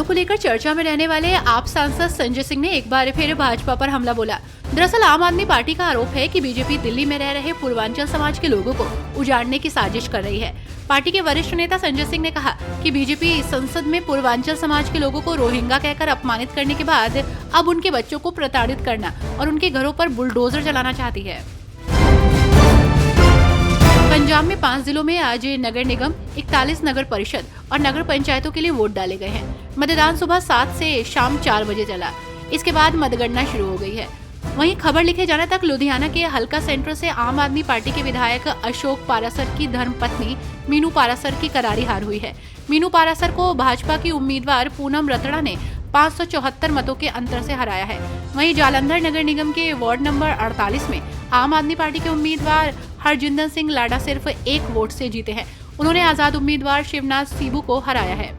को लेकर चर्चा में रहने वाले आप सांसद संजय सिंह ने एक बार फिर भाजपा पर हमला बोला। दरअसल आम आदमी पार्टी का आरोप है कि बीजेपी दिल्ली में रह रहे पूर्वांचल समाज के लोगों को उजाड़ने की साजिश कर रही है। पार्टी के वरिष्ठ नेता संजय सिंह ने कहा कि बीजेपी संसद में पूर्वांचल समाज के लोगों को रोहिंगा कहकर अपमानित करने के बाद अब उनके बच्चों को प्रताड़ित करना और उनके घरों पर बुलडोजर चलाना चाहती है। पंजाब में 5 जिलों में आज नगर निगम, 41 नगर परिषद और नगर पंचायतों के लिए वोट डाले गए हैं। मतदान सुबह 7 से शाम 4 बजे चला। इसके बाद मतगणना शुरू हो गई है। वहीं खबर लिखे जाने तक लुधियाना के हल्का सेंटर से आम आदमी पार्टी के विधायक अशोक पारासर की धर्मपत्नी मीनू पारासर की करारी हार हुई है। मीनू पारासर को भाजपा की उम्मीदवार पूनम रतड़ा ने 574 मतों के अंतर से हराया है। वहीं जालंधर नगर निगम के वार्ड नंबर 48 में आम आदमी पार्टी के उम्मीदवार हरजिंदर सिंह लाडा सिर्फ 1 वोट से जीते हैं। उन्होंने आजाद उम्मीदवार शिवनाथ सीबू को हराया है।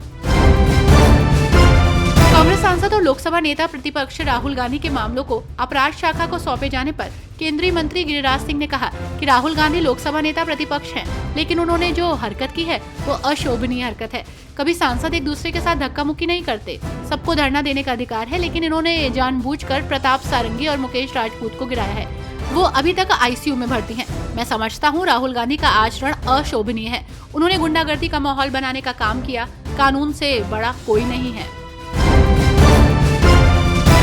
कांग्रेस सांसद और लोकसभा नेता प्रतिपक्ष राहुल गांधी के मामलों को अपराध शाखा को सौंपे जाने पर केंद्रीय मंत्री गिरिराज सिंह ने कहा कि राहुल गांधी लोकसभा नेता प्रतिपक्ष हैं, लेकिन उन्होंने जो हरकत की है वो अशोभनीय हरकत है। कभी सांसद एक दूसरे के साथ धक्का मुक्की नहीं करते। सबको धरना देने का अधिकार है, लेकिन इन्होंने जानबूझकर प्रताप सारंगी और मुकेश राजपूत को गिराया है। वो अभी तक आईसीयू में भर्ती हैं। मैं समझता हूँ राहुल गांधी का आचरण अशोभनीय है। उन्होंने गुंडागर्दी का माहौल बनाने का काम किया। कानून से बड़ा कोई नहीं है।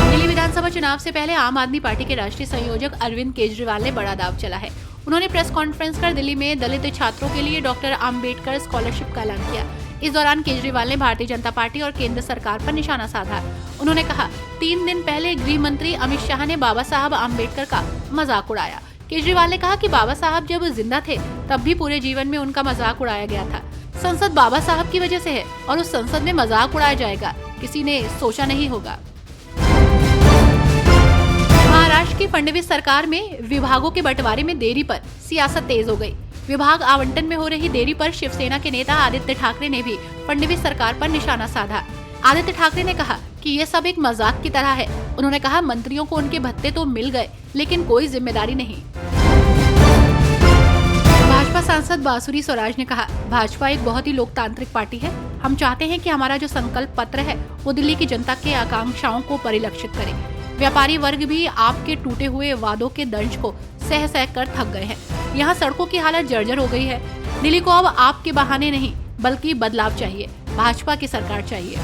दिल्ली विधानसभा चुनाव से पहले आम आदमी पार्टी के राष्ट्रीय संयोजक अरविंद केजरीवाल ने बड़ा दाव चला है। उन्होंने प्रेस कॉन्फ्रेंस कर दिल्ली में दलित छात्रों के लिए डॉक्टर आम्बेडकर स्कॉलरशिप का ऐलान किया। इस दौरान केजरीवाल ने भारतीय जनता पार्टी और केंद्र सरकार पर निशाना साधा। उन्होंने कहा, 3 दिन पहले गृह मंत्री अमित शाह ने बाबा साहब आम्बेडकर का मजाक उड़ाया। केजरीवाल ने कहा कि बाबा साहब जब जिंदा थे तब भी पूरे जीवन में उनका मजाक उड़ाया गया था। संसद बाबा साहब की वजह से है और उस संसद में मजाक उड़ाया जाएगा, किसी ने सोचा नहीं होगा। महाराष्ट्र की फडणवीस सरकार में विभागों के बंटवारे में देरी पर सियासत तेज हो गई। विभाग आवंटन में हो रही देरी पर शिवसेना के नेता आदित्य ठाकरे ने भी फडणवीस सरकार पर निशाना साधा। आदित्य ठाकरे ने कहा कि ये सब एक मजाक की तरह है। उन्होंने कहा, मंत्रियों को उनके भत्ते तो मिल गए, लेकिन कोई जिम्मेदारी नहीं। भाजपा सांसद बांसुरी स्वराज ने कहा, भाजपा एक बहुत ही लोकतांत्रिक पार्टी है। हम चाहते हैं कि हमारा जो संकल्प पत्र है वो दिल्ली की जनता के आकांक्षाओं को परिलक्षित करे। व्यापारी वर्ग भी आपके टूटे हुए वादों के दंश को सह सह कर थक गए हैं। यहाँ सड़कों की हालत जर्जर हो गई है। दिल्ली को अब आपके बहाने नहीं बल्कि बदलाव चाहिए। भाजपा की सरकार चाहिए।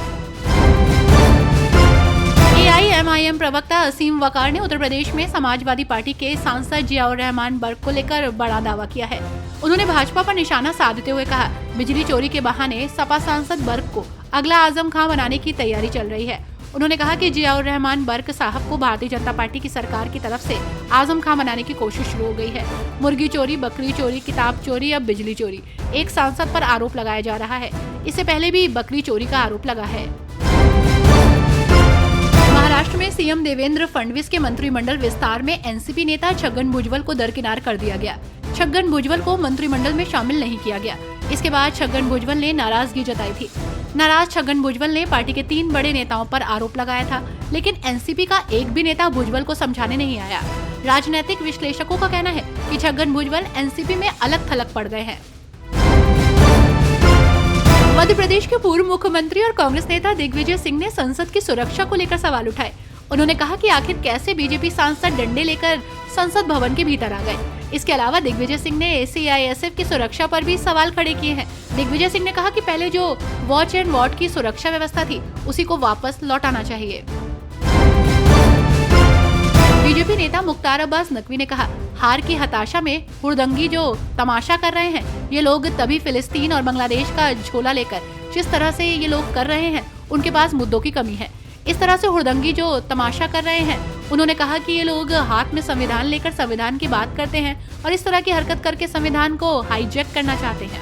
AIMIM प्रवक्ता असीम वकार ने उत्तर प्रदेश में समाजवादी पार्टी के सांसद जियाउर रहमान बर्क को लेकर बड़ा दावा किया है। उन्होंने भाजपा पर निशाना साधते हुए कहा, बिजली चोरी के बहाने सपा सांसद बर्क को अगला आजम खां बनाने की तैयारी चल रही है। उन्होंने कहा कि जियाउर रहमान बर्क साहब को भारतीय जनता पार्टी की सरकार की तरफ से आजम खां बनाने की कोशिश शुरू हो गई है। मुर्गी चोरी, बकरी चोरी, किताब चोरी, अब बिजली चोरी। एक सांसद पर आरोप लगाया जा रहा है। इससे पहले भी बकरी चोरी का आरोप लगा है। महाराष्ट्र में सीएम देवेंद्र फडणवीस के मंत्रिमंडल विस्तार में एनसीपी नेता छगन भुजबल को दरकिनार कर दिया गया। छगन भुजबल को मंत्रिमंडल में शामिल नहीं किया गया। इसके बाद छगन भुजबल ने नाराजगी जताई थी। नाराज छगन भुजबल ने पार्टी के 3 बड़े नेताओं पर आरोप लगाया था, लेकिन एनसीपी का एक भी नेता भुजबल को समझाने नहीं आया। राजनीतिक विश्लेषकों का कहना है कि छगन भुजबल एनसीपी में अलग थलग पड़ गए हैं। मध्य प्रदेश के पूर्व मुख्यमंत्री और कांग्रेस नेता दिग्विजय सिंह ने संसद की सुरक्षा को लेकर सवाल उठाए। उन्होंने कहा कि आखिर कैसे बीजेपी सांसद डंडे लेकर संसद भवन के भीतर आ गए। इसके अलावा दिग्विजय सिंह ने CISF की सुरक्षा पर भी सवाल खड़े किए हैं। दिग्विजय सिंह ने कहा कि पहले जो वॉच एंड वार्ड की सुरक्षा व्यवस्था थी उसी को वापस लौटाना चाहिए। बीजेपी नेता मुख्तार अब्बास नकवी ने कहा, हार की हताशा में हुड़दंगी जो तमाशा कर रहे हैं ये लोग, तभी फिलिस्तीन और बांग्लादेश का झोला लेकर जिस तरह से ये लोग कर रहे हैं उनके पास मुद्दों की कमी है। इस तरह से हुड़दंगी जो तमाशा कर रहे हैं, उन्होंने कहा कि ये लोग हाथ में संविधान लेकर संविधान की बात करते हैं और इस तरह की हरकत करके संविधान को हाईजैक करना चाहते हैं।